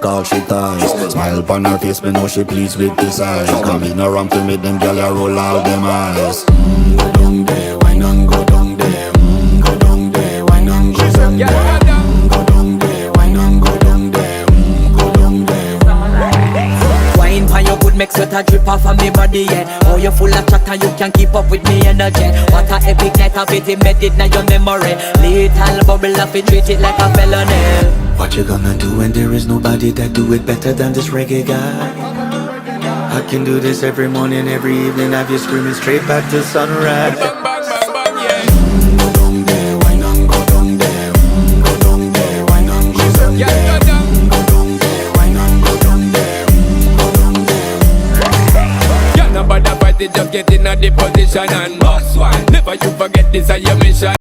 all she ties. Smile upon her face, me know she pleased with this eyes. Come in around to make them gyal a roll out them eyes. Go down there, why not go down there? Go down there, why not go down there? Go down there, why not go down there? Go down there. Wine for your good make sweat a drip off of me body, yeah. Oh, you full of chatter, you can keep up with me energy. What a epic night of it, embedded in your memory. Little bubble of it, treat it like a felony. What you gonna do when there is nobody that do it better than this reggae guy? I can do this every morning, every evening, have you screaming straight back to sunrise. Go down there, why not go down there? Go down there, why not go down there? Go down there, why not go down there? Go down there. Yeah, nobody fight it, just get in a the position and boss one. Never you forget this is your mission.